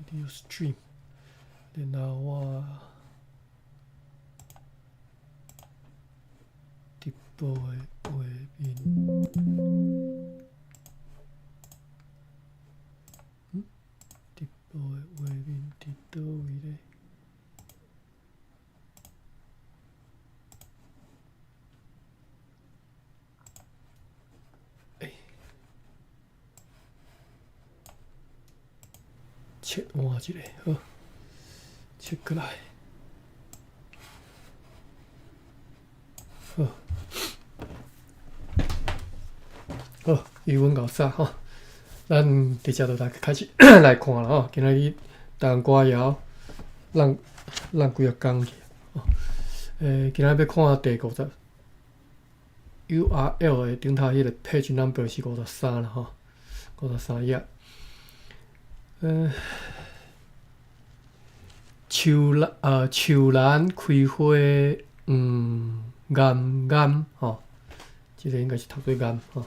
video stream， 然后我直播的画面，直播的画面伫倒位咧？切换一下，好，切过来，好，好，语文搞啥吼？咱直接就来开始来看了吼。今仔日谈歌谣，咱几啊讲去。今仔要看第50 URL 的顶头迄个 page number 是53啦吼，53页。树兰开花黄岩岩吼，这个应该是读做岩吼。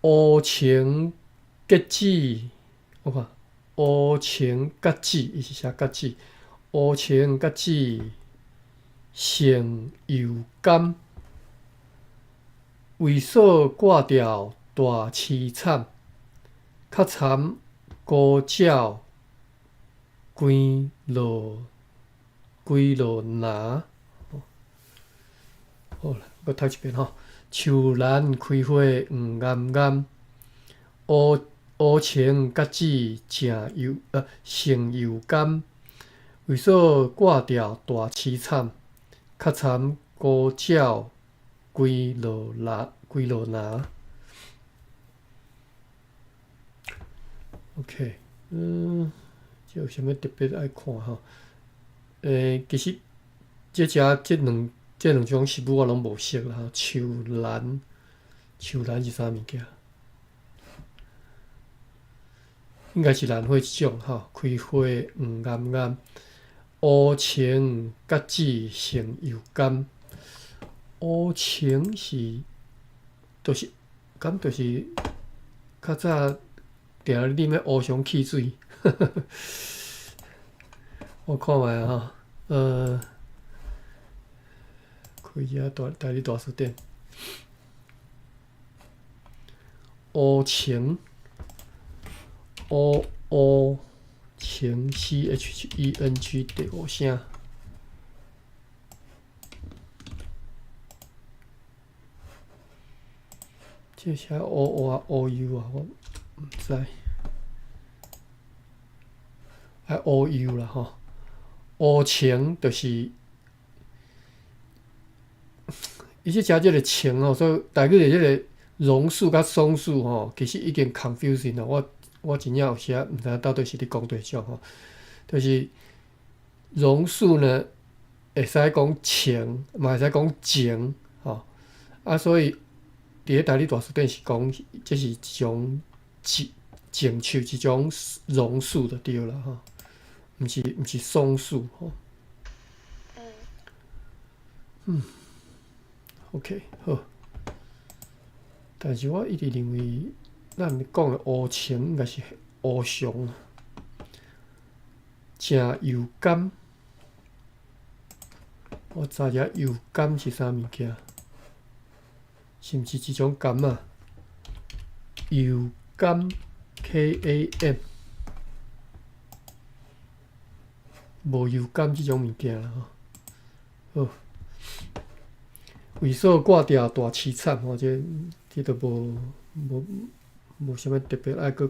乌青结子，我看乌青结子，伊是写结子，乌青结子成油甘，为所挂掉大凄惨，较惨孤鸟归落拿。好啦，我读一遍吼。树兰开花黄岩岩，乌青结子成油甘，为所挂掉大凄惨，较惨孤鸟归落拿。OK， 这有啥物特别爱看吼？其实这两种食物我拢无熟啦。树兰是啥物件？应该是兰花一种吼，开花黄岩岩，乌青结子成油甘。乌青是，就是较早定咧啉迄乌熊汽水。我看卖吼，开遐台里大书店，乌青CHENG 第5声。这写OU 啊，我毋知。OU 啦吼，乌青就是伊即食即个青吼，所以大概是即个榕树甲松树吼，其实已经 confusing 啦。我真正有时毋知到底是咧讲对象吼，就是榕树呢会使讲青，嘛会使讲情吼，所以伫咧台里大书店是讲这是一种情树，一种榕树就对啦吼。毋是松树吼。OK 好。但是我一直认为，咱讲的乌青应该是乌熊，成油甘。我查一下油甘是啥物件？是毋是一种甘啊？油甘 KAM。无油甘即种物件啦吼，好，为所挂掉大凄惨吼，这都无啥物特别爱搁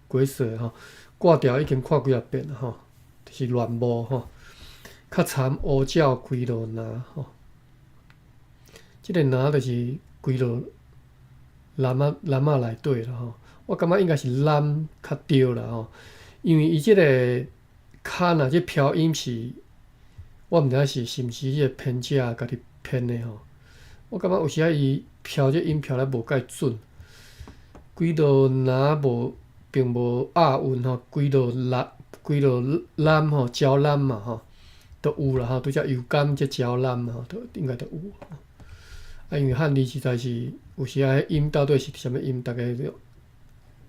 解说吼。挂掉已经看几啊遍了吼，就是乱无吼。较惨乌鸟归落拿吼，即个拿就是归落篮仔内底啦吼。我感觉应该是篮较对啦吼。因为伊即个卡即飘音是，我毋知是毋是迄个编者家己编的吼。我感觉有时伊飘即音飘得无介准，几落拿并无押韵吼，几落篮吼，鸟篮嘛吼，都有啦吼，拄则油甘即鸟篮嘛吼，都应该都有。因为汉字实在是有时迄音到底是啥物音，大家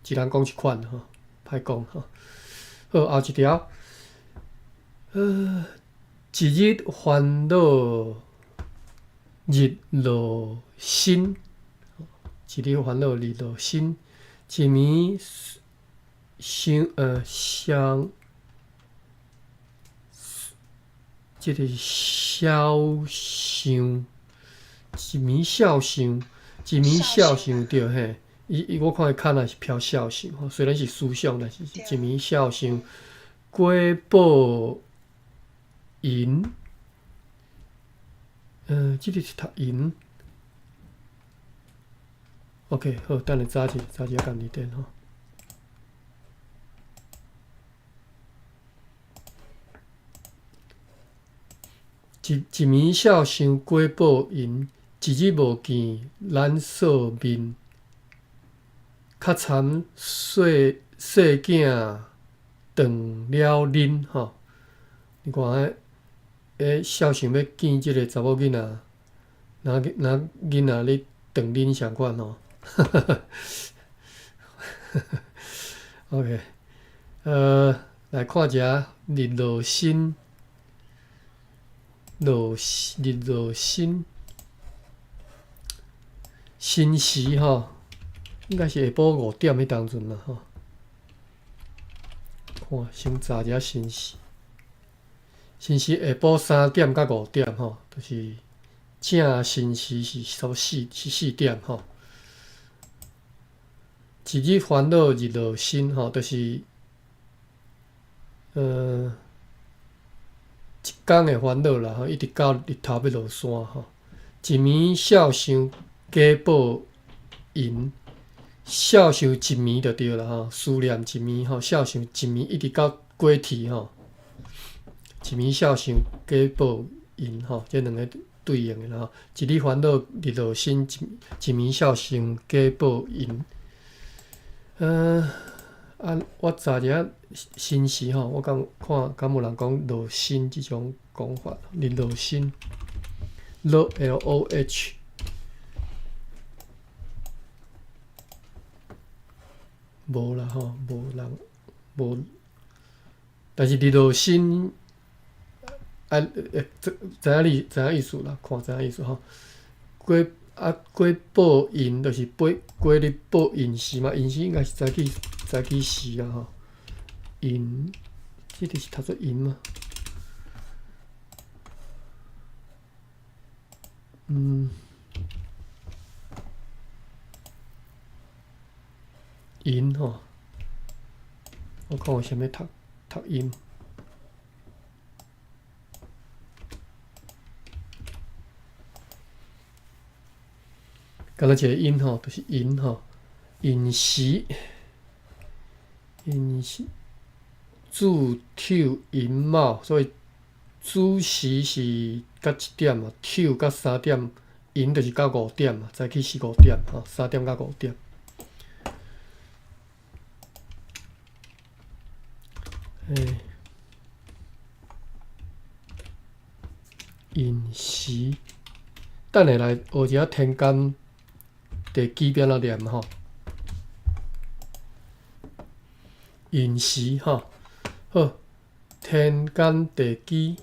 一人讲一款吼，歹讲吼。好，后一条，一日烦恼日落新，一日烦恼日落新，一暝相即个笑想，一暝笑想，一暝笑想对嘿。我看伊看也是飘笑想吼，虽然是思想，但是一暝笑想，过报银。即个是读银。OK， 好，等下早一下共你点吼。一暝笑想过报银，一日无见咱扫面。较惨细囝断了恁吼，你看笑想要见即个查某囡仔，那囡仔咧断恁相款吼。OK， 来看一下日落新，日落新，新时吼，应该是下晡5点迄当阵啦吼。看先查一下新时，新时下晡3点到5点吼，就是正新时是差不多4点吼。一日烦恼日落新吼，就是一天的烦恼啦吼，一直到日头要落山吼。一暝笑想假报银，笑想一暝就对啦吼，思念一暝吼，笑想一暝一直到过去吼。一暝笑想假报银吼，这两个对应的吼。一日烦恼日落新，一暝笑想假报银。我查一下新时吼，我看敢有人讲落新即种讲法，日落新，LOH， 无啦吼，无人无，但是日落新，知影意思啦，看知影意思吼。过报银就是过日报银时嘛，银时应该是早起时啊吼。银，这个是读作银吗？银吼，我看有啥物读银。敢若一个音吼，就是银吼，银时，子丑寅卯，所以子时是到1点嘛，丑到3点，寅就是到5点嘛，早起是5点吼，3点到5点。寅时，等下来学一下天干地支变怎念吼。寅时吼，好，天干地支，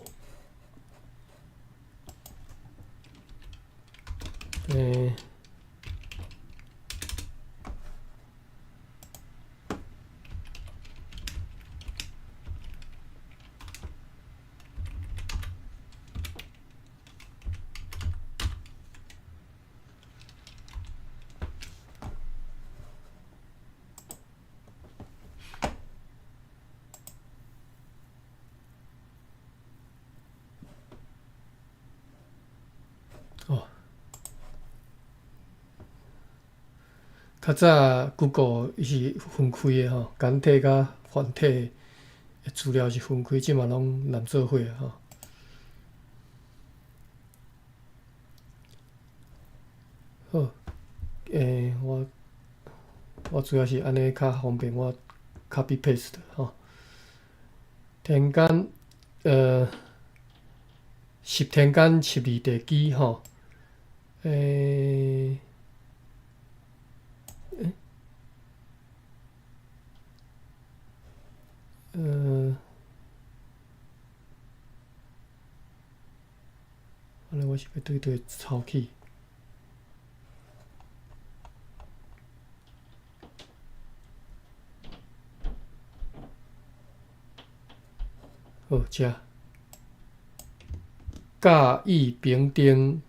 较早 Google 伊是分开的吼，简体甲繁体的资料是分开，即嘛拢连做伙啊吼。好，我主要是安尼较方便我 copy paste 吼。天干十天干12地支吼，是要对抄起。好，遮甲乙丙丁。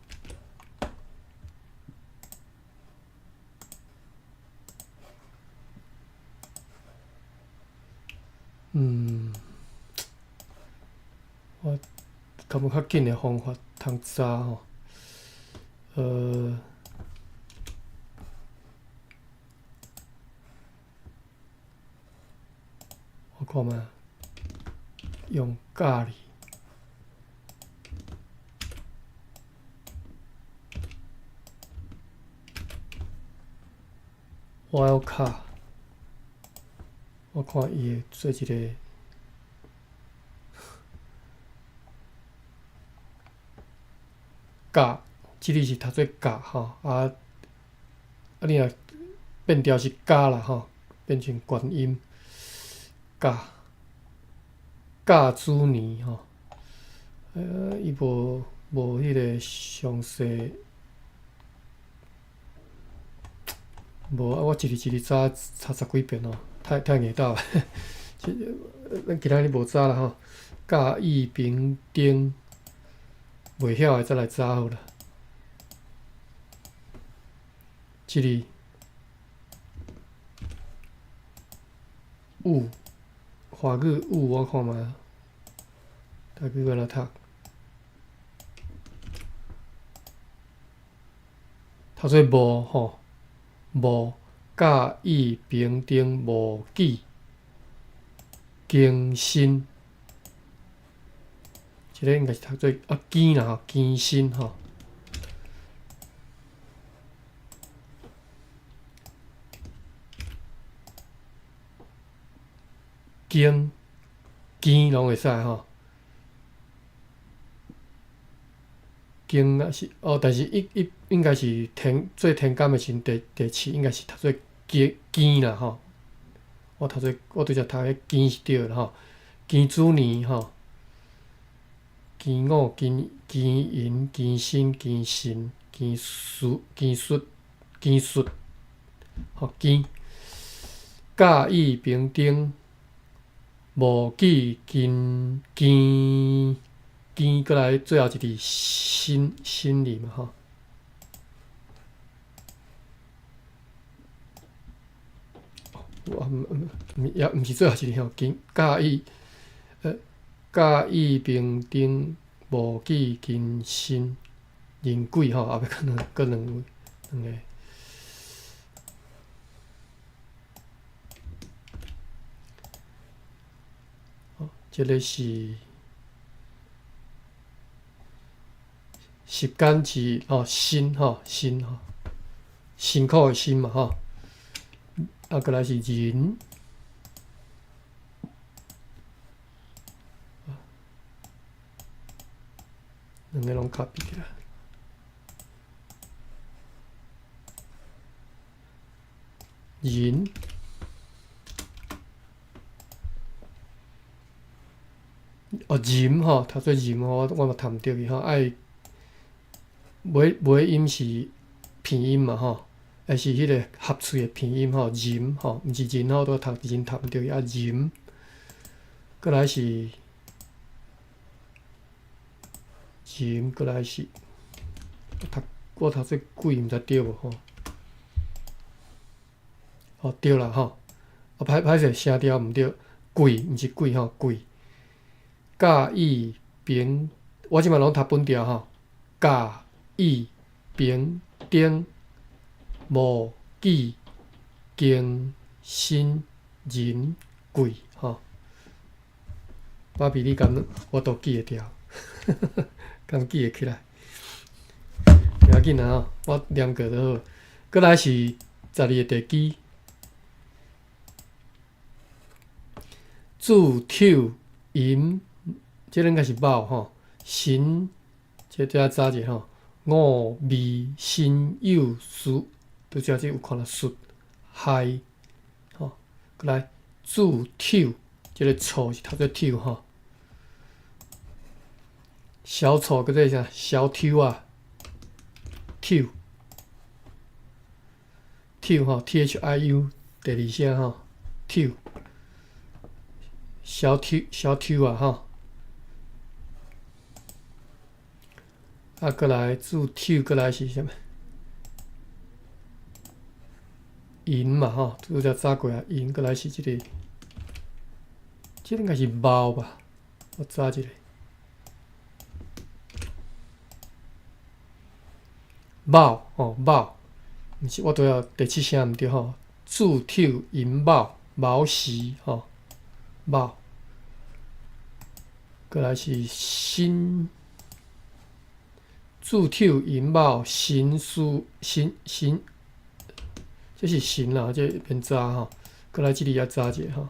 我敢有较紧的方法通查吼？我看嘛，用咖喱。Wild card， 我看伊会做一个甲，即字是读做甲吼，你若变调是甲啦吼，变成元音甲子年吼，伊无迄个详细。无啊，我一日查10几遍哦，太硬斗啊！咱其他日无查啦吼，甲乙丙丁，袂晓的再来查好啦。一日有华语有，我看嘛，台语我来读，读做无吼。无甲乙丙丁无己更新，即个应该是读做更啦吼，更新吼。更拢会使吼。更啊是但是应该是做天干的时阵第7应该是读做庚啦吼。我对只读迄庚是对啦吼。庚子年吼，庚午、庚寅、庚辛、庚辛、庚戌，吼庚。甲乙丙丁无己庚，过来最后一字辛里嘛吼。也毋是最后一字吼，甲乙丙丁无己庚辛壬癸吼，后壁可能两个。这个是时间是辛吼，辛苦的辛嘛吼。过来是寅，两个拢 copy 起来。寅，寅吼，读做寅吼，我嘛读毋对去吼，爱尾音是片音嘛吼，还是迄个合喙的片音吼，寅吼，毋是寅吼，都读寅读毋对去啊，寅。过来是寅，过来是我读做癸，毋知对无吼。对啦吼，歹势声调毋对，癸毋是贵吼，贵。甲乙丙，我即摆拢读本调吼。甲乙丙丁无己庚辛壬癸吼。爸比你敢我都记会掉，敢记会起来。袂要紧啦吼，我念过就好。过来是12个地支。子丑寅，这应该是卯吼。辛，这查者吼。午未申酉戌，拄则有看到戌亥吼。过来子丑，这个丑是读做丑吼。小丑个这啥小抽啊，抽吼 ，THIU 第二声吼，抽小抽啊吼。啊，过来注抽，过来是啥物？银嘛吼，拄则查过啊，银过来是即、个，即、个应该是猫吧？我查一下，猫哦猫，毋是我拄要第七声毋对吼，注抽银猫毛时吼猫，过来是新注抽银猫新书新。这是神啦，这免查吼，过来这里也查一下吼。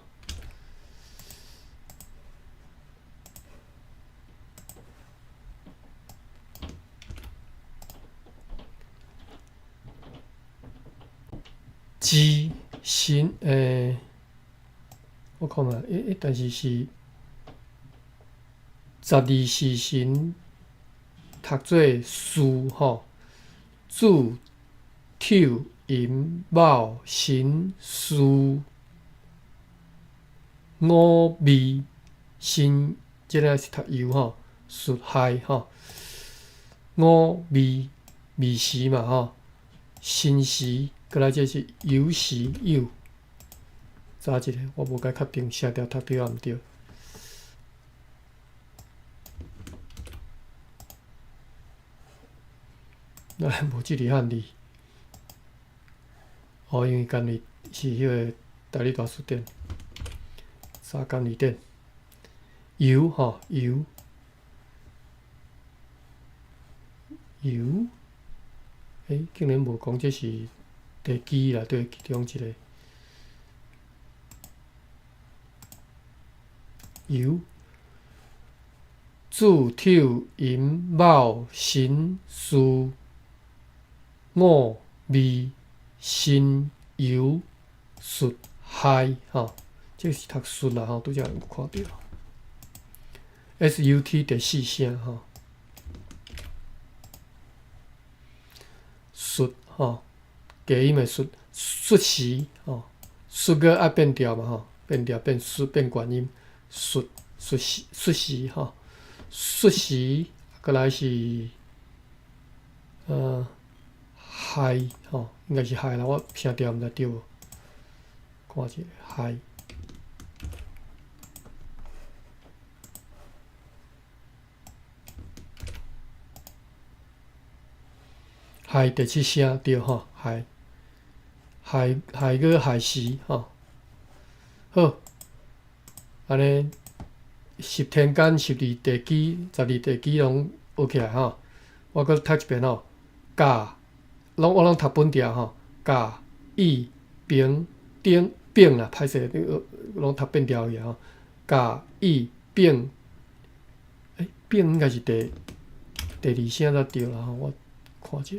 鸡神我看嘛，但是是12时辰读做书吼，注抽银卯辰戌午未申，即个是读酉吼，戌亥吼，午未未时嘛吼，申时，过来这是酉时酉，查一下，我无甲确定写条读对啊毋对。那无即个汉字。哦，因为干类是迄个大理大书店，三干类店，油吼油，竟然无讲这是地基内底其中一个油，注抽银卯辰戌午未申酉戌亥吼，这是读戌啦吼，拄则有看到 SUT 第四声吼，戌吼，假音的戌，戌时吼，戌个爱变调嘛吼，变调变戌变元音，戌时吼，戌时过来是亥吼，应该是亥啦，我声调毋知对无？看一下亥。亥第七声对吼，亥个亥时吼，好，安尼10天间12地基12地基拢学起来吼，我搁读一遍吼，甲。我拢读本调吼，甲乙丙丁丙啦，歹势，拢读变调去吼。甲乙丙，丙应该是第二声才对啦吼，我看一下。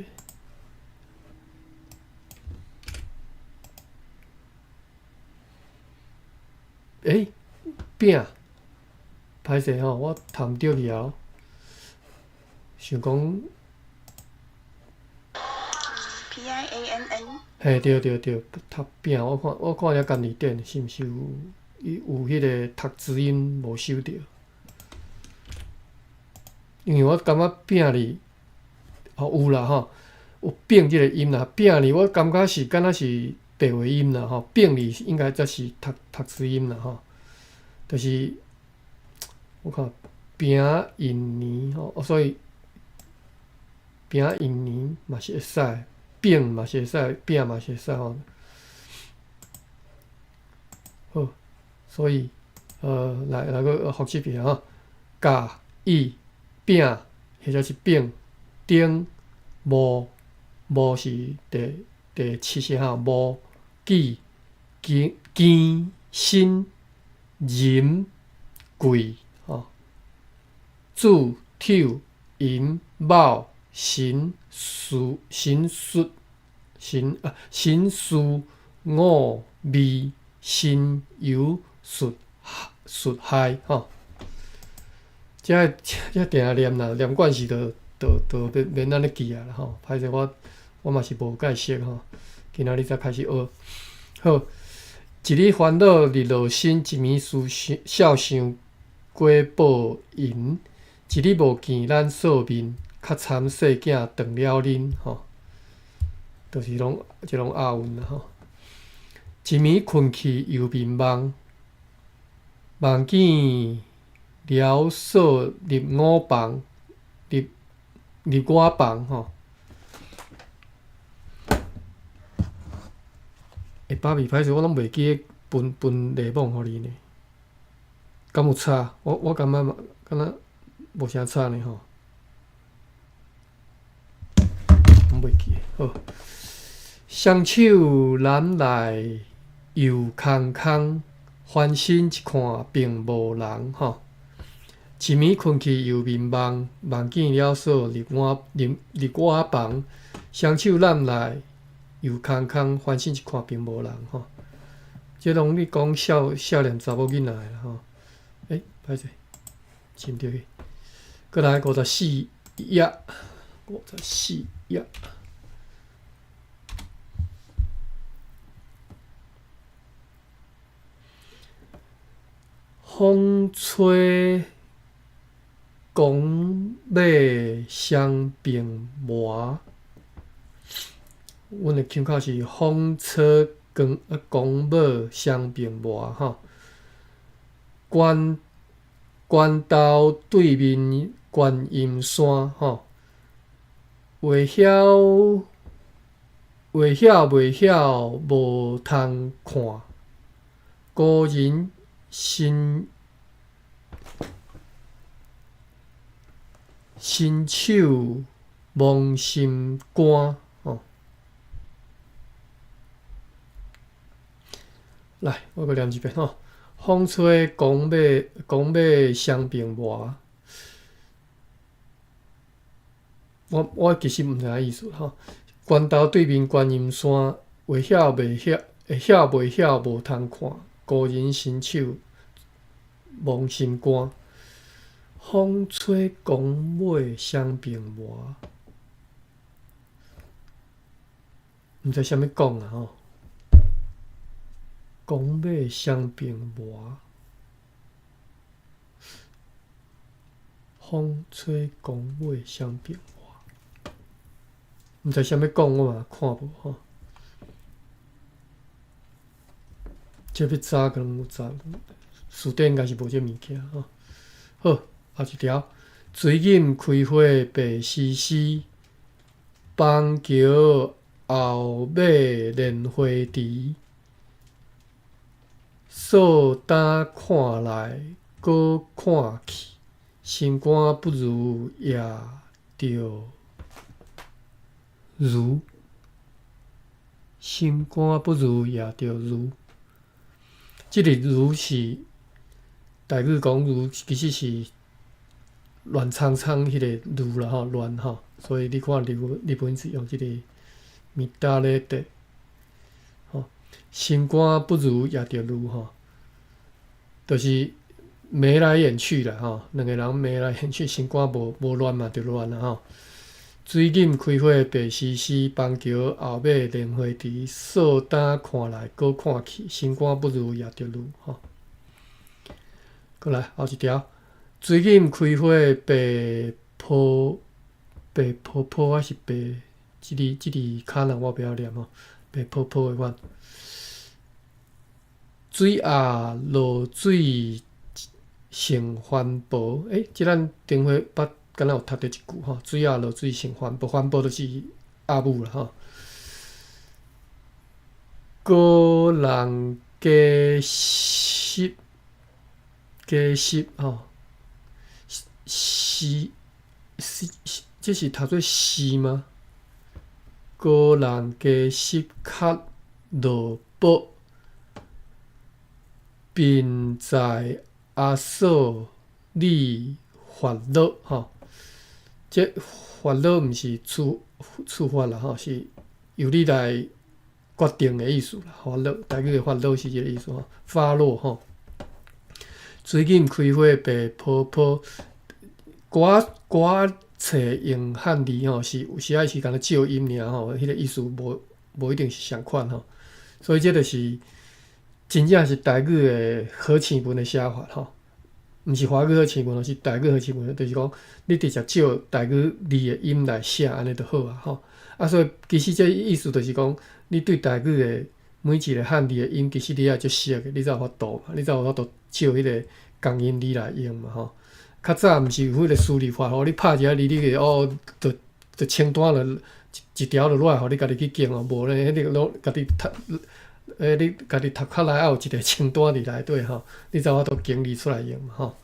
丙，歹势吼，我读毋对去啊，想讲。嘿，对，读饼，我看遐干字典是毋是有迄个读字音无收着？因为我感觉饼字有啦吼，有饼即个音啦，饼字我感觉是敢若是白话音啦吼，饼字应该则是读字音啦吼，就是我看饼印年吼，所以饼印年嘛是会使。饼嘛是会使，饼嘛是会使吼。好，所以来个复习一下吼，甲乙丙或者是丙丁戊是第七声吼，戊己庚辛壬癸吼，子丑寅卯辰戌午未申酉戌亥吼，这定下念啦，念惯势就免安尼记啊啦吼。歹势我嘛是无解释吼，今仔日才开始学。好，一日烦恼日落身，一暝思笑想过报应。一日无见咱寿面，较惨细囝断了恁吼。就是拢押韵啦吼。一暝困去又眠梦，梦见了锁入我房，入我房吼。爸比歹势，我拢袂记分例榜互你呢。敢有差？我感觉敢若无啥差呢吼。拢袂记好。双手揽来又空空，翻身一看并无人吼。一暝困去又眠梦，梦见了锁入我房，双手揽来又空空，翻身一看并无人吼。这拢你讲少年查某囡仔的吼。歹势，真对去。过来54页，54页。风吹公马相并磨，阮的腔口是风吹公马相并磨吼。关岛对面观音山吼，袂晓无通看，故人伸手望心肝吼。来，我阁念一遍吼。风吹公马相并磨，我其实毋知影意思吼。关岛对面观音山，会晓无通看，故人伸手望心肝。风吹公马相并磨，毋知啥物讲啊吼。公马相并磨，风吹公马相并磨，毋知啥物讲，我嘛看无吼。这要查可能有查，书店应该是无这物件吼。好，后一条，水饮开花白丝丝，邦桥后尾莲花池。扫胆看来，搁看去，心肝不如也着如。心肝不如也着如。即个如是台语讲如，其实是乱苍苍迄个如啦吼，乱吼。所以你看日本是用即个米达咧的，吼，心肝不如也着如吼。就是眉来眼去啦吼，两个人眉来眼去，心肝无乱嘛，就乱啦吼。水饮开花白丝丝，邦桥后尾莲花池，扫胆看来搁看去，心肝不如也着如吼。过来后一条，水饮开花白泡还是白？即字卡人我不晓念吼，白泡泡的款。水鸭落水成环保，即咱顶回捌敢若有读着一句吼，水鸭落水成环保，环保就是鸭母啦吼。个人加湿吼，湿，这是读做湿吗？个人加湿较落薄。并在阿嫂你烦恼吼，这烦恼毋是处罚啦吼，是由你来决定的意思啦。烦恼，台语的烦恼是这个意思吼，发落吼。水饮开花白泡泡，歌册用汉字吼，是有时是敢若照音尔吼，迄个意思无一定是相款吼。所以这就是真正是台语的合成文的写法吼，毋是华语合成文，是台语合成文，就是讲你直接照台语字的音来写，安尼就好啊吼。所以其实这意思就是讲，你对台语的每一个汉字的音，其实你也足熟的，你才有法度嘛，你才有法度照迄个共音字来用嘛吼。较早毋是有迄个输入法吼，你拍一下字，你个就清单了一条就落来，互你家己去记哦。无咧，迄个家己读，你家己读卡来，有一个清单伫内底吼，你才有法度整理出来用嘛吼。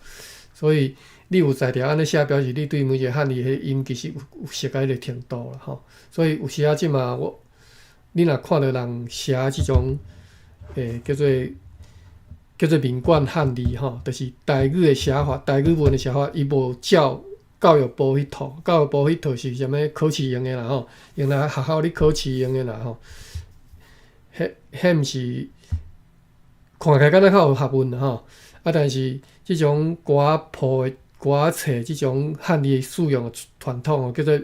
所以你有在条安尼写，表示你对每一个汉字迄音其实有熟到迄个程度啦吼。所以有时啊，即嘛你若看到人写即种叫做民管汉字吼，就是台语的写法，台语文的写法，伊无照教育部迄套。教育部迄套是啥物考试用的啦吼，用来学校咧考试用的啦吼。迄毋是看起来敢若较有学问啦吼。但是即种歌谱的歌册，即种汉字使用的传统吼，叫做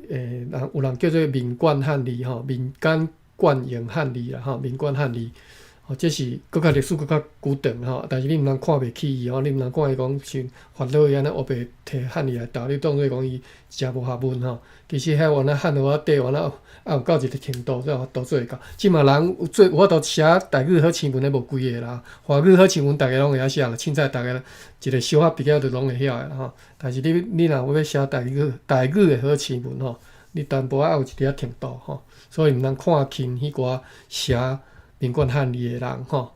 有人叫做民管汉字吼，民间惯用汉字啦吼，民管汉字。这是搁较历史搁较久长吼，但是你毋通看袂起伊吼，你毋通看伊讲像法老伊安尼黑白摕汉字来斗，你当做讲伊真无学问吼。其实遐原来汉字底原来有到一个程度，才有法度做会到。即嘛人有法度写台语好成文的无几个啦，华语好成文逐个拢会晓写啦，凊彩逐个一个小可比较就拢会晓啦吼。但是你若要写台语的好成文吼，你淡薄仔有一点程度吼，所以毋通看轻迄寡写民管汉字的人吼。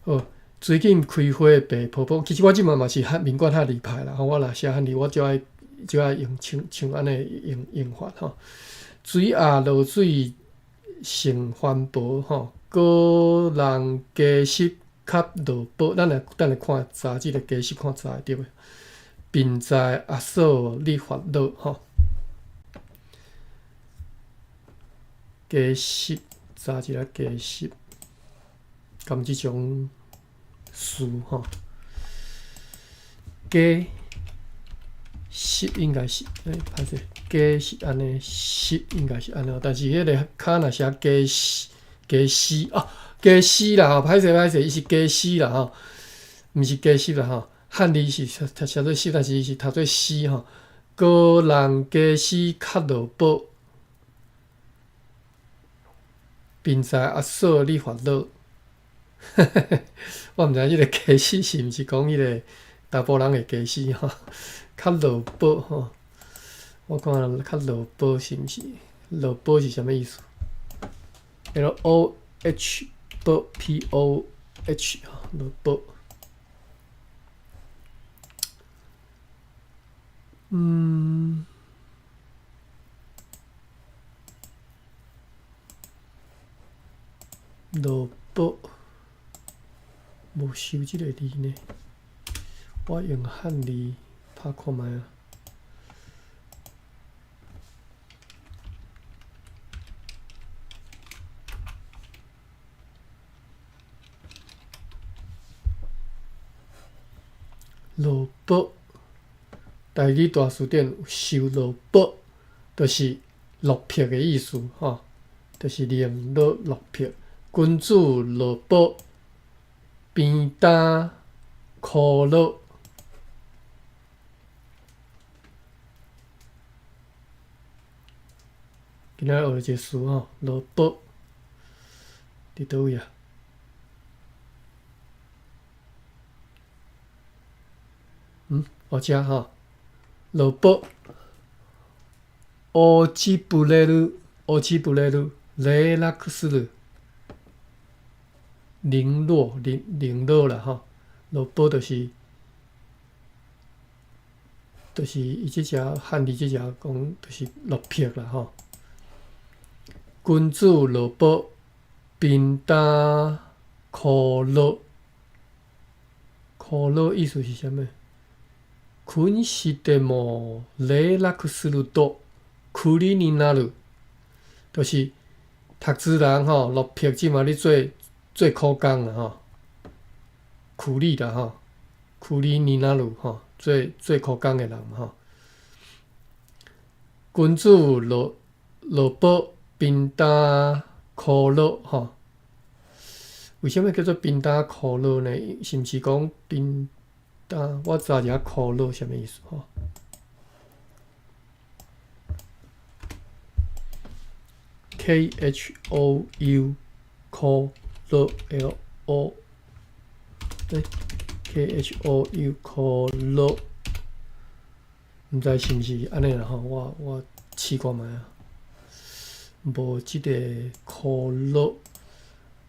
好，最近开花白泡泡，其实我即嘛嘛是民管汉字派啦。我若写汉字，我就爱用像安尼用法吼。水鸭落水成环保吼，个人加湿较落保。咱来看查即个加湿，看查会着袂？并在压缩你烦恼吼。加湿。查一下加湿，咁即种词吼，加湿应该是歹势，加是安尼，湿应该是安尼，但是迄个卡若写加湿哦，加湿啦吼，歹势，伊是加湿啦吼，毋是加湿啦吼，汉字是写做湿，但是伊是读做湿吼，个人加湿较落保。并在压缩你烦恼，我毋知即个加湿是毋是讲迄个查甫人的加湿吼，较落保吼。我看较落保是毋是？落保是啥物意思 ？LOH 保 POH 落保。落保无收即个字呢，我用汉字拍看觅啊。落保，台语大词典有收落保，就是落魄的意思吼，就是零落魄。君子落保，边担苦乐。今仔学一个词吼，落保伫倒位啊？学遮吼，落保。落ちぶれる、レラクスる。零落啦吼，落保就是伊即只汉字即只讲就是落魄啦吼。君子落保，边担苦乐。苦乐意思是啥物？君してもレラクスると苦になる，就是读书人吼落魄，即嘛咧做苦工啦吼，苦力啦吼，苦力尼那鲁吼，做苦工的人嘛吼。君主落宝冰担苦乐吼。为什么叫做冰担苦乐呢？是毋是讲冰担？我查一下苦乐什么意思吼。KHOU 苦乐 LO， KHOU 苦乐，毋知是毋是安尼啦吼？我试看觅啊，无即个苦乐。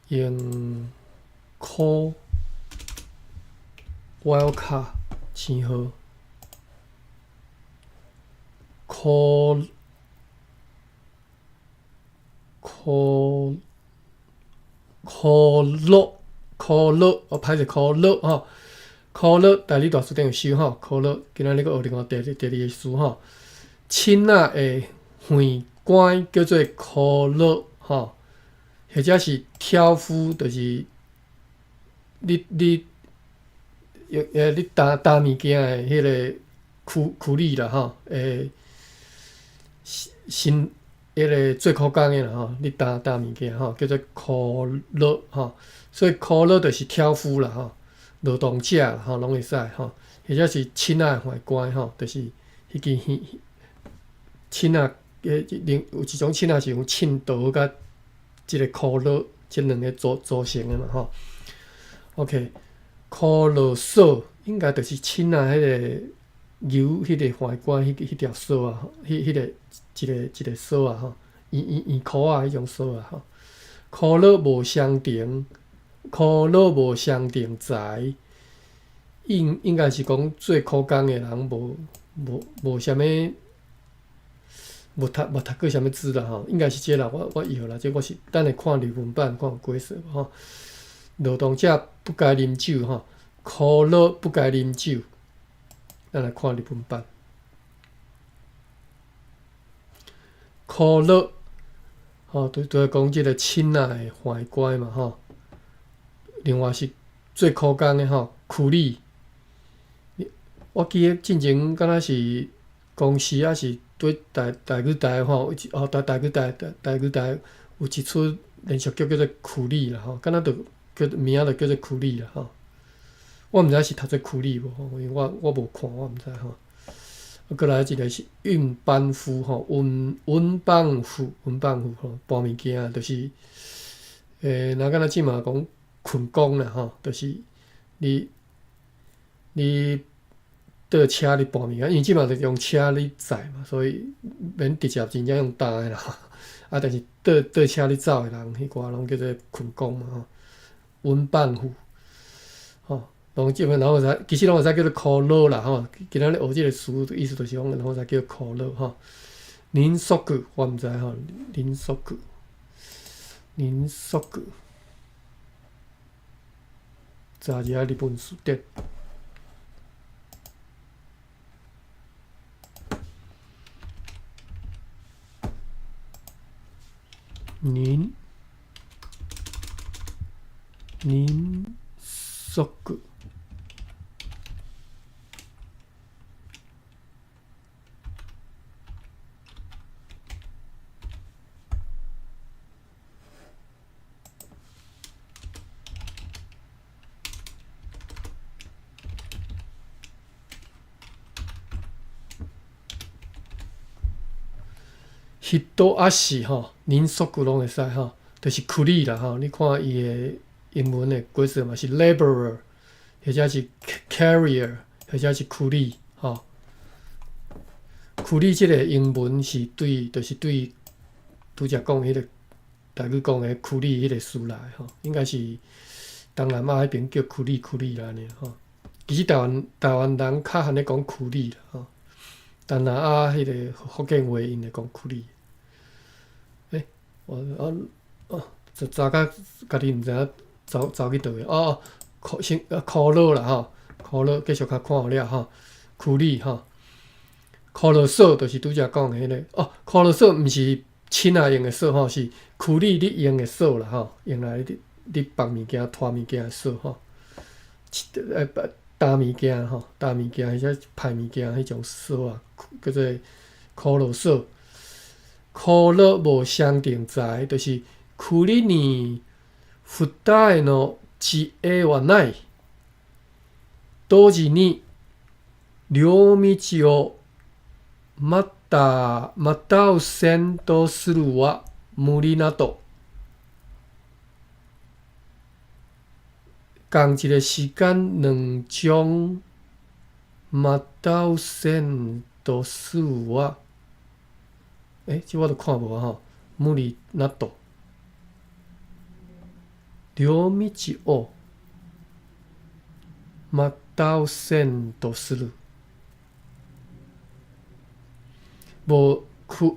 用苦 wildcard 星号苦乐哦，歹势苦乐吼，苦乐大理大词典有收吼，苦乐今仔日个学另外第二个词吼，亲仔的会官叫做苦乐吼。或者是挑夫，就是你担物件的迄个苦力啦吼，新迄个做苦工的啦吼，你担物件吼，叫做苦乐吼，所以苦乐就是挑夫啦吼，劳动者啦吼，拢会使吼，或者是亲仔的宦官吼，就是迄支亲仔有一种亲仔是用青刀甲。即个苦乐，即两个组成的嘛吼。OK， 苦乐锁应该就是亲仔迄个牛迄个宦官迄条锁啊，迄个一个锁啊吼，圆箍啊迄种锁啊吼。苦乐无相同，苦乐无相同财，应该是讲做苦工的人无啥物。无读过啥物字啦吼，应该是这啦，我以后啦，这我是等下看日文版看有几说吼。劳动者不该啉酒吼，苦乐不该啉酒，咱来看日文版。苦乐吼，对讲即个亲仔的宦官嘛吼。另外是做苦工的吼，苦力。我记得进前敢若是公司还是。对台语台吼，台语台有一出连续剧叫做《苦力》啦吼，敢若叫名仔就叫做《苦力》啦吼。我毋知是读做《苦力》无吼，因为我无看，我毋知吼。过来一个是运班夫吼，运班夫吼，搬物件就是若敢若即嘛讲困工啦吼，就是你。倒车咧搬物件，因为即马就用车咧载嘛，所以免直接真正用担的啦。啊，但是倒车咧走的人，迄寡拢叫做困工嘛吼，运办户吼，拢即份然后其实拢会使叫做苦乐啦吼。今仔日学即个词，意思就是讲，然后才叫苦乐吼。民俗句我毋知吼，民俗句，查一下日本词典。民俗句，迄多啊是吼，民俗句拢会使吼，就是苦力啦吼。你看伊的英文的规则嘛是 laborer， 或者是 carrier， 或者是苦力吼。苦力即个英文是对，就是对拄则讲迄个台语讲的苦力迄个词来吼，应该是东南亚迄边叫苦力啦呢吼。其实台湾人较罕咧讲苦力啦吼，东南亚迄个福建话因会讲苦力。早甲家己毋知影走去倒位哦，苦乐啦吼，苦乐继续较看互了吼，苦力吼，苦乐锁就是拄则讲的迄个哦，苦乐锁毋是亲仔用的锁吼，是苦力你用的锁啦吼，用来你放物件、拖物件的锁吼。打物件吼，打物件或者歹物件迄种扫啊，叫做苦乐扫。苦乐无相定在，就是苦力你福大の知恵はない。同時に両道をまたをせんとするは無理など。同一个时间两种またをせんとするは，这我都看无吼，無理など。両道をまたをせんとする。无苦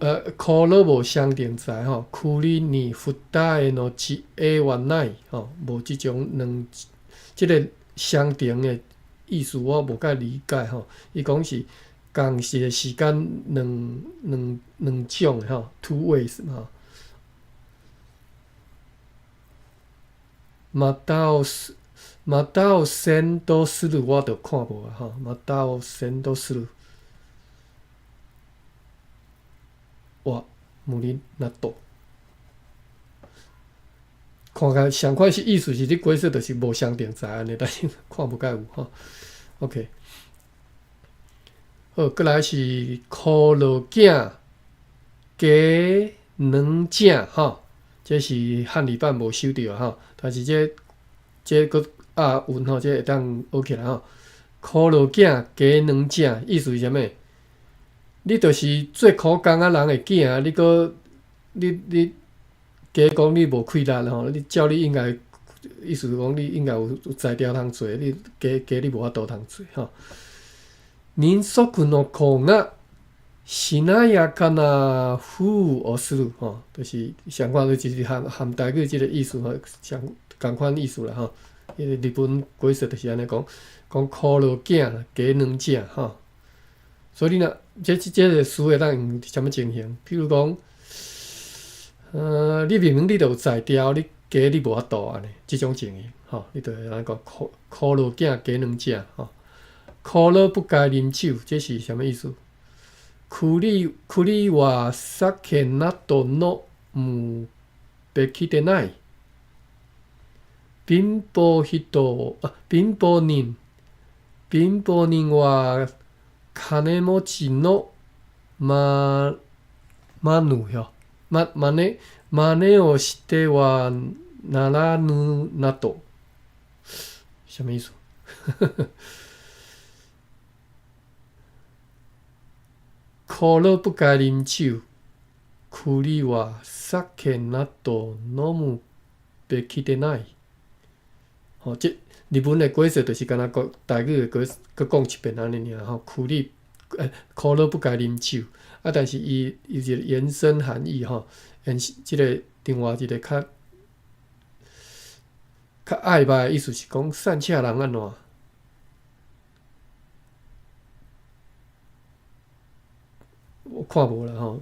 乐无相定在吼，苦力你福大の知恵はない吼，无即种即个相定的意思我无解理解吼。伊讲是同一个时间两种吼 ，two ways 吼。またをせんとする我就看无啊吼，またをせんとする。哇，無理など。看起来相款是意思是你解释就是无相定在安尼，但是看无解有吼。OK， 好，过来是苦乐囝加两正吼，这是汉语版无收到吼，但是这个韵吼，这会当学起来吼。苦乐囝加两正，意思是啥物？你就是做苦工啊人的囝，你搁你假讲你无气力吼，你照你应该意思是讲你应该有才调通做，你假你无法度通做吼。人足の子がしなやかな風をする吼，就是相关的就是含台语即个意思吼，相共款意思啦吼。因为日本解释就是安尼讲苦乐囝加两正吼。所以你若这个词会当用啥物情形？譬如讲，你明明你就有才调，你加你无法度安尼，即种情形吼，你就会安尼讲苦乐囝加两正吼。苦乐不该啉酒，这是啥物意思？栗は酒などのむべきでない。貧乏人は金持ちの真似よ。真似をしてはならぬなど。什么意思？苦乐不该啉酒，栗は酒など飲むべきでない。吼，这日本的解释就是敢若讲台语的佮讲一遍安尼尔吼，苦乐不该啉酒，但是伊一个延伸含义吼，即个另外一个较暧昧的意思是讲善车人安怎？我看无啦吼，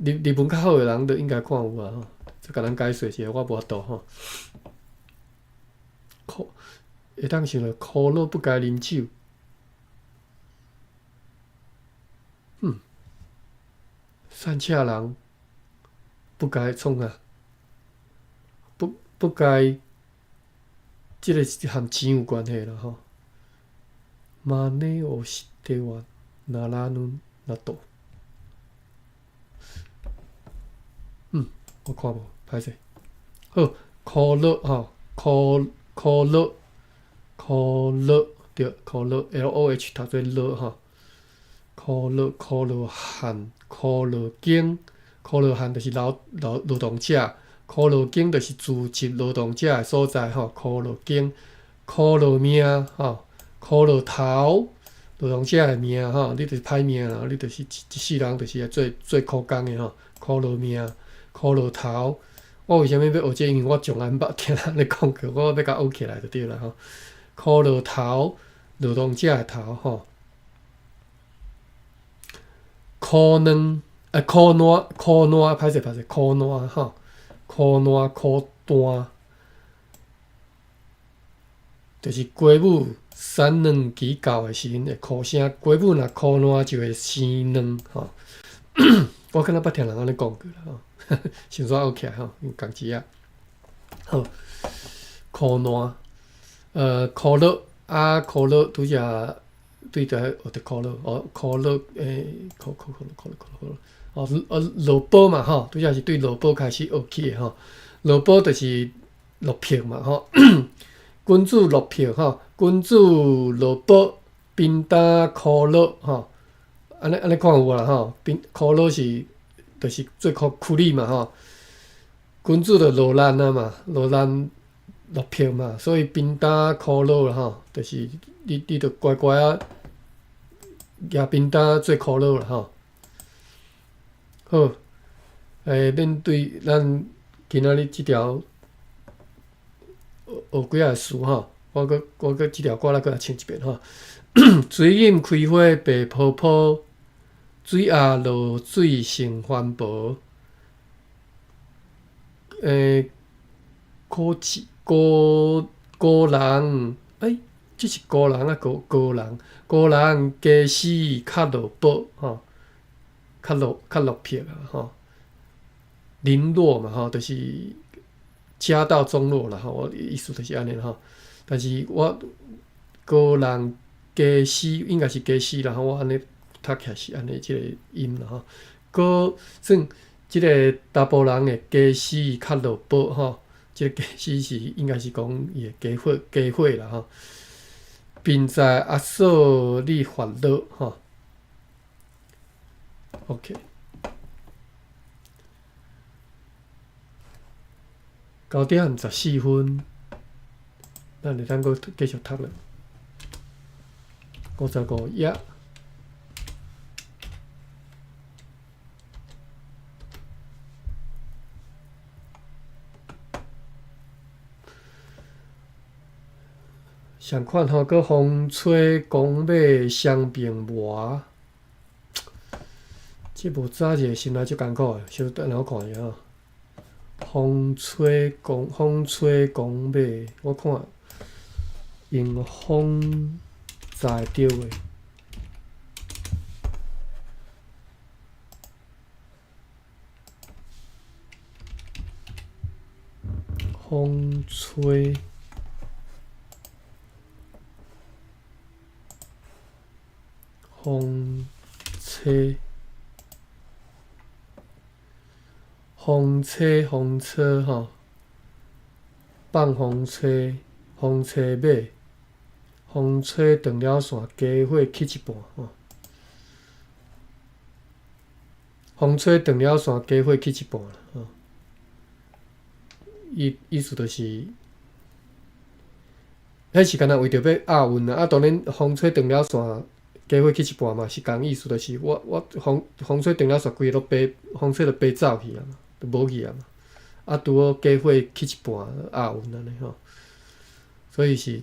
日本较好的人都应该看有啊吼，就甲咱解说一下，我无法度吼。会当想到苦乐不该啉酒，善车人不该创啊，不该，即个是和钱有关系啦吼。真似をしてはならぬなど。我看无，歹势。好，苦乐吼，苦乐对，苦乐 LOH 读做乐吼。苦乐汉苦乐经，苦乐汉就是劳动者，苦乐经就是组织劳动者的所在吼。苦乐经，苦乐命吼，苦乐头，劳动者的命吼，你就是歹命啦，你就是一世人就是来做苦工的吼。苦乐命，苦乐头。我为虾米要学这英语？我从来捌听人咧讲过，我要甲学起来就对啦吼。苦乐头，劳动者的头吼。苦难，歹势，苦难吼，苦单，就是家母山两支到的时阵会哭声，鸡母若哭烂就会生卵吼。我敢若捌听人安尼讲过啦吼，想煞学起来吼，用共字啊。好，哭烂，哭落啊，哭落拄则对着学着哭落，哭落哭落宝嘛吼，拄则是对落宝开始学起的吼。落宝就是落魄嘛吼，君主落魄吼，君主落宝，兵打哭落吼，安尼看有无啦吼？哭落是就是最苦力嘛吼，君主就落难啊嘛，落难落魄嘛，所以兵打哭落啦吼，就是你着乖乖啊，举兵打做哭落啦吼。好，面对咱今仔日即条学几啊词吼，我搁即条歌来搁来唱一遍吼。水饮开花白泡泡，水下落水成帆薄。孤人，即是孤人啊，孤人，孤人加死较落宝吼，较落魄啊吼，零落嘛吼，就是家道中落啦吼，我意思就是安尼吼。但是我孤人加死应该是加死啦吼，我安尼读起来是安尼即个音啦吼。孤算即个查甫人的加死较落宝吼，即个加死是应该是讲伊的家伙啦吼。并在阿嫂你烦恼吼 ，OK。9:14，咱会当搁继续读了。55页。相款吼，搁风吹公马双并磨，即无早一个心内足艰苦诶，小等下我看下吼。风吹公马，我看用风才会着诶。风吹。风车吼，放风车马，风车断了线，家伙去一半吼。风吹断了线，家伙去一半啦吼。意思就是，迄是干那为着要押韵啦。当然，风吹断了线。家伙去一半嘛，是共意思，就是我风吹断了线，规个都飞，风吹就飞走去啊嘛，就无去啊嘛。啊，拄好家伙去一半，押韵安尼吼。所以是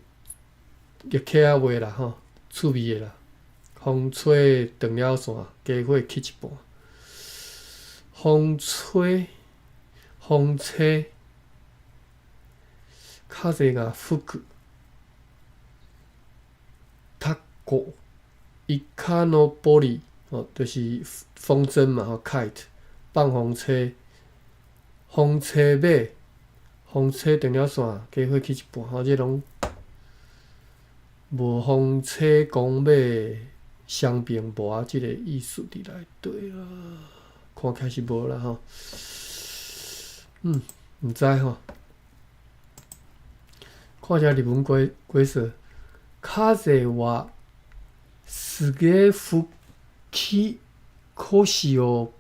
玉客仔话啦吼，趣味诶啦。风吹断了线，家伙去一半。风车，较济甲复句，读过。伊卡诺玻璃哦，就是风筝嘛，吼 kite， 放风车，风车马，风车断了线，家伙去一半，吼，即拢无风车公马双并磨，即个意思伫内底啊。看起来是无啦吼，毋知吼。看遮日文规则，風はすげ吹き腰を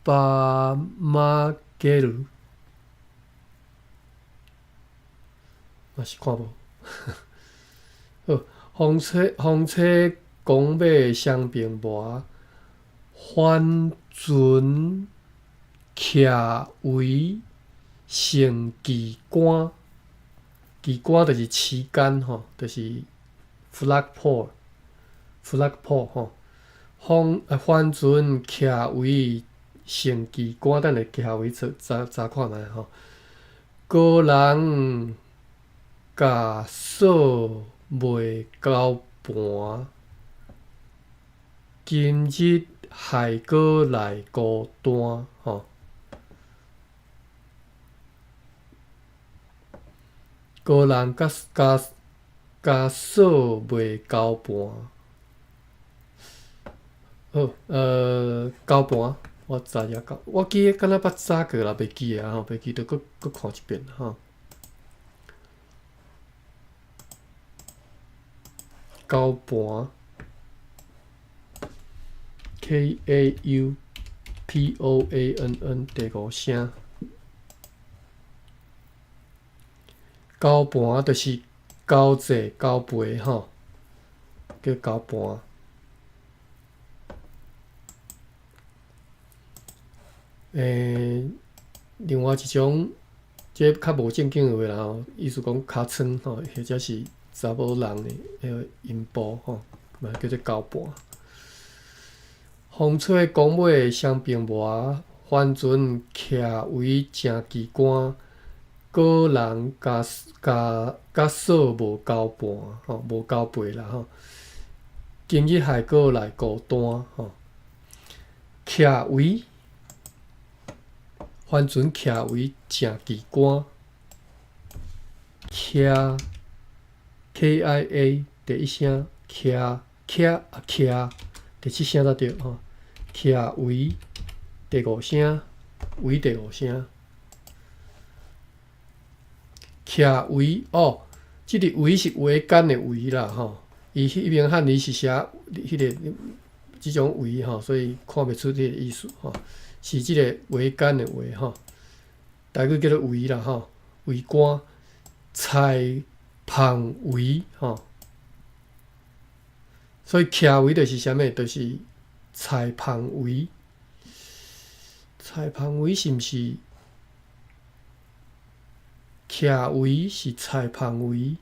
ば曲げる。嘛是看无。好，风车公马双并磨，帆船徛为成旗杆。旗杆就是旗杆吼，就是 flagpole 吼。帆船徛为成旗杆，等下徛为查看觅吼。高人甲扫未到盘，今日还阁来孤单吼。高人甲锁未交盘，好，交盘，我知影交，我记得敢若捌早过啦，袂记啊吼，袂记得搁看一遍吼。交盘 ，KAUPOANN 第五声。交盘就是交际交陪吼，叫交盘。另外一种，这较无正经的话啦吼，意思讲尻川吼，或者是查某人的迄个阴部吼，嘛叫做交盘。风吹广尾双鬢磨，翻船徛围正机关。个人甲锁无交盘吼，无交陪啦吼。今日还阁来孤单吼。徛围，翻船徛围正机关。徛 KIA 第一声，徛第七声才对吼。徛围第五声，围第五声。徛围哦，即个围是围杆的围啦吼。伊迄边汉字是写迄个即种围吼，所以看袂出迄个意思吼。是即个围杆的围吼，台语叫做围啦吼，围杆。菜芳围吼，所以徛围就是啥物？就是菜芳围。菜芳围是毋是？徛围是菜芳围，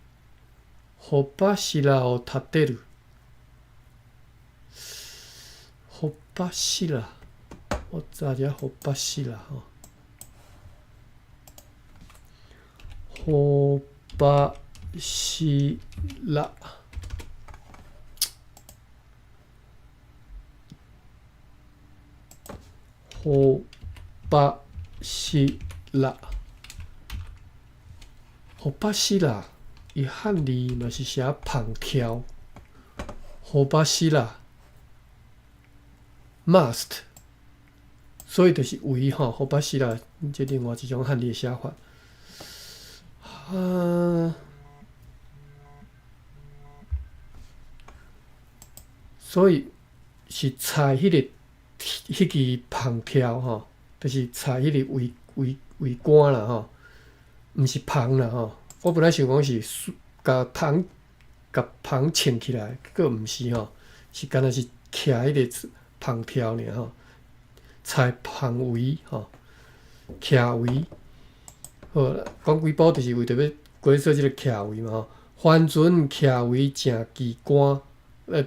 互巴西啦互读得了，互巴西啦，我查者互巴西啦吼，互巴西啦，互巴西啦。互巴西啦，伊汉字嘛是写芳翘，互巴西啦 ，must， 所以就是围吼，互巴西啦，这另外一种汉字的写法。所以是菜迄个支芳翘吼，就是菜迄个围杆啦吼。毋是芳啦吼，我本来想讲是甲芳穿起来，结果毋是吼，是干若是徛迄个芳翘尔吼，菜芳围吼，徛围。好啦，讲几步就是为着要过说即个徛围嘛吼，翻船徛围正机关，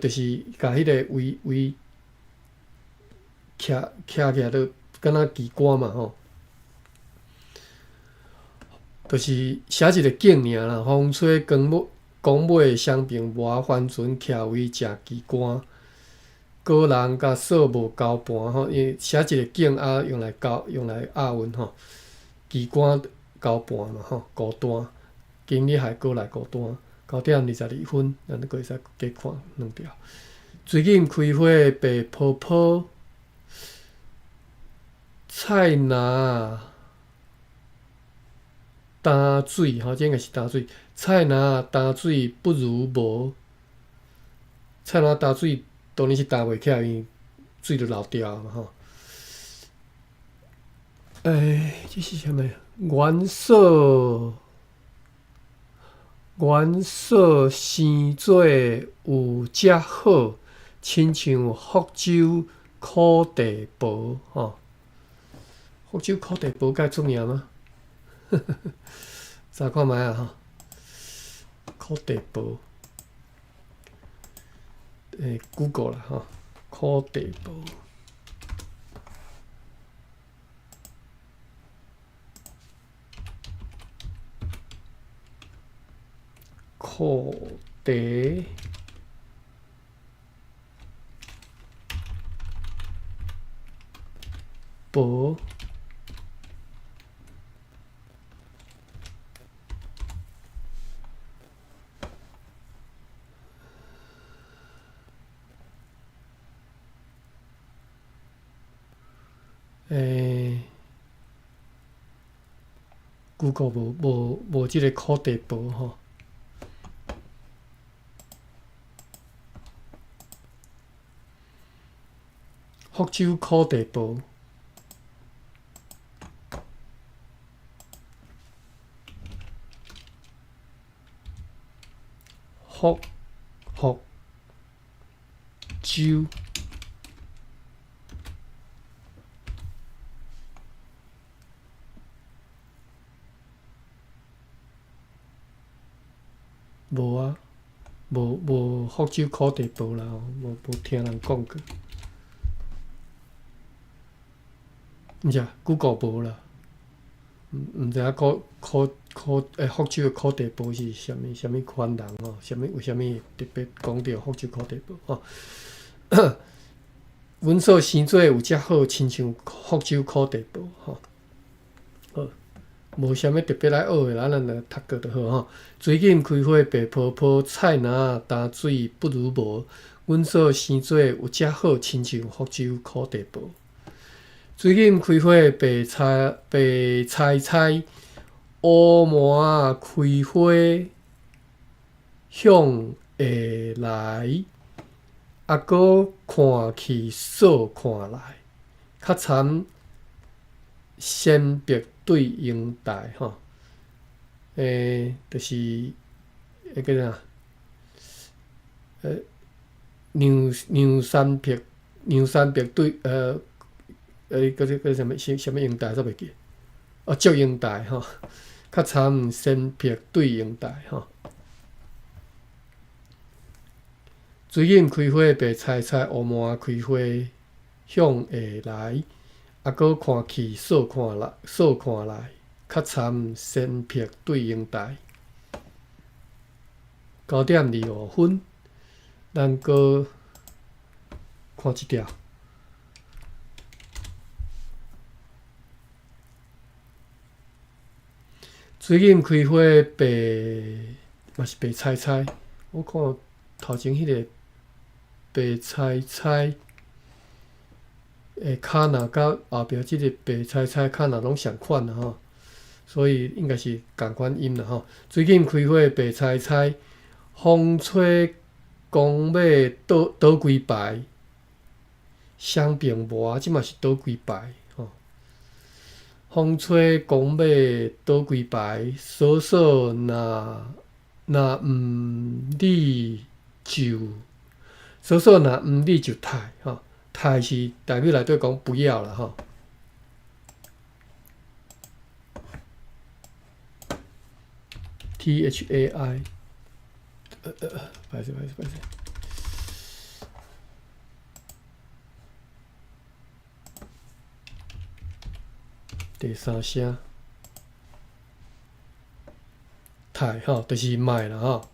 就是甲迄个围徛起来都敢若机关嘛吼。就是写一个景尔啦，风吹广尾双鬢磨，翻船徛围正机关。个人甲锁无交盘吼，因为写一个景啊，用来押韵吼。机关交盘嘛吼，孤单。今日还过来孤单。9:22，咱都可以使加看2条。最近开花白泡泡，菜篮。担水吼，这应该是担水。菜篮担水不如无。菜篮担水当然是担袂起来，因为水就漏掉嘛吼。这是啥物？元素生做有遮好，亲像福州苦地婆吼。福州苦地婆该出名吗？查看觅啊吼，苦地婆，Google 啦吼，苦地婆，苦茶薄Google 无即个课地薄吼。福州课地薄。福州无啊，无福州课地薄啦，无听人讲过。毋是啊 ，Google 无啦，毋知影福州的课地薄是啥物款人吼？为虾物特别讲到福州课地薄吼？阮所生做有遮好，亲像福州课地薄吼。好，无啥物特别来学的啦，咱来读过就好吼。水锦开花白泡泡，菜篮担水不如无。阮所生做有遮好，亲像福州课地薄。水锦开花白菜，乌麻开花向下来，还阁看去扫看来，较惨先别对应台吼，就是叫啥？梁山伯对叫什么应台，我袂记。祝英台吼，较惨先别对应台吼。水锦开花白菜，乌麻开花向下来，还阁看去扫看来，较惨先别对应台。9:25，咱阁看一条。水锦开花白，嘛是白菜。我看头前迄个白菜，骹若甲后壁即个白菜骹若拢相款啦吼，所以应该是共款音啦吼。水锦开花白菜，风吹公马倒几排，双并无，即嘛是倒几排。风吹公马倒几排，嫂嫂若毋理就，嫂嫂若毋理就刣吼。刣是台语内底讲不要啦吼。THAI，歹势。第三声，刣吼，就是卖啦吼。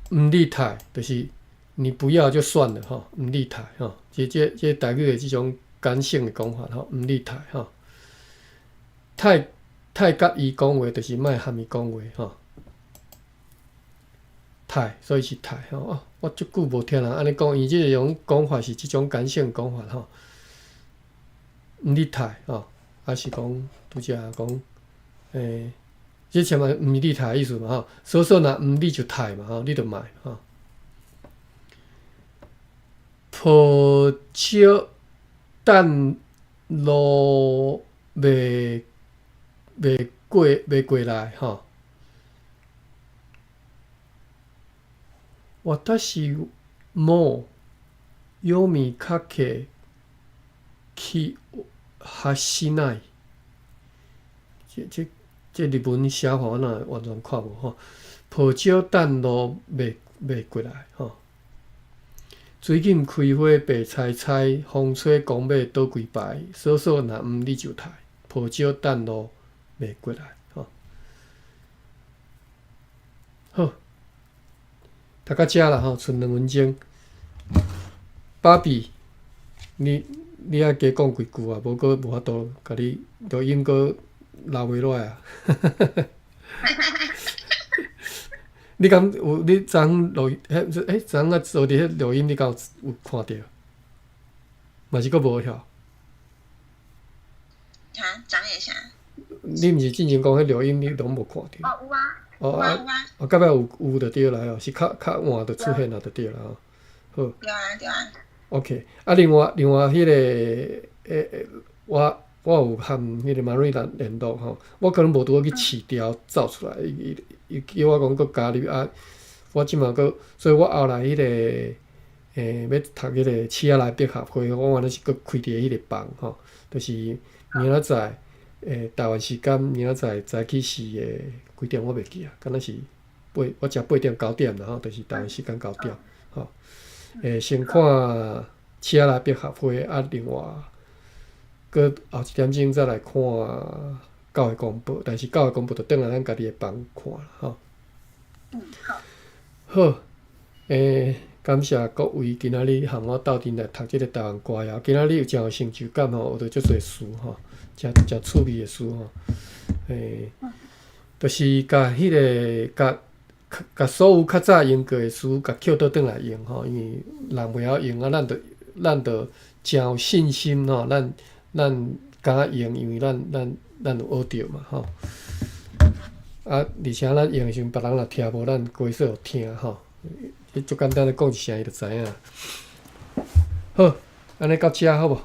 毋理刣，就是你不要就算了吼，毋理刣吼。这台语的即种感性的讲法吼，毋理刣吼。太甲伊讲话，就是莫含伊讲话吼。刣，所以是刣吼。我足久无听人安尼讲，伊即种讲法是即种感性讲法吼。毋理刣吼。还是讲拄则讲，即前嘛毋是理刣意思嘛吼，嫂嫂若毋理就刣嘛吼，你着卖吼。抱石等路袂过来吼。私も読みかけき発しない。这日文写法我哪完全看无吼。抱石等路袂过来吼。水锦开花白菜，风吹公马倒几排，嫂嫂若毋理就刣。抱石等路袂过来吼。好，读到遮啦吼，剩2分钟。芭比，你爱加讲几句啊？无过无法度，甲你录音个留袂落来啊。你敢有你昨昏录昨昏啊做伫迄录音，你敢有看着？嘛是阁无晓。哈，长也啥？你毋是之前讲迄录音，你拢无看着？哦，有啊。哦有啊。到尾有就对啦哦，是较晚就出现了就对啦哦。好。对啊，对啊。OK，另外迄个我有和迄个 Marina 联络吼，我可能无拄好去试调走出来，伊叫我讲搁加入啊，我即满搁，所以我后来迄个要读迄个企业内必合会，我原来是搁开伫迄个房吼，就是明仔载台湾时间明仔载早起4个几点我袂记啊，敢若是我食8点9点啦吼，就是台湾时间9点吼。先看企业内必合会啊，另外搁后1点钟再来看教育广播，但是教育广播就转来咱家己的房看啦吼。好。好，感谢各位今仔日和我斗阵来读即个台湾歌谣，今仔日有真有成就感吼，学到足侪词吼，真趣味的词吼。就是甲迄个甲所有较早用过的词，甲捡倒转来用吼，因为人袂晓用啊，咱着真有信心吼，咱敢用，因为咱有学着嘛吼。啊，而且咱用的时阵，别人若听无，咱规说有听吼。伊足简单的讲一声，伊就知影。好，安尼到遮好无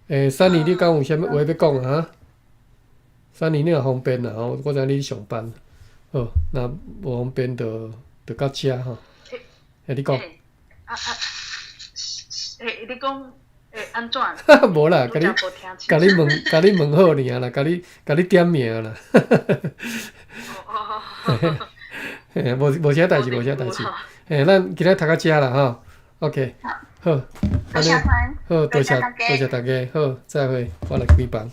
？Sunny，你敢有啥物话要讲啊？哈 ，Sunny，你若方便啦吼，我知你上班。好，若无方便就到遮吼。你讲。你讲安怎？无啦，甲你问好尔啦，甲你点名啦。无啥代志，无啥代志。咱今日读到遮啦吼 ，OK， 好，安尼好，多谢大家，好，再会，我来开房。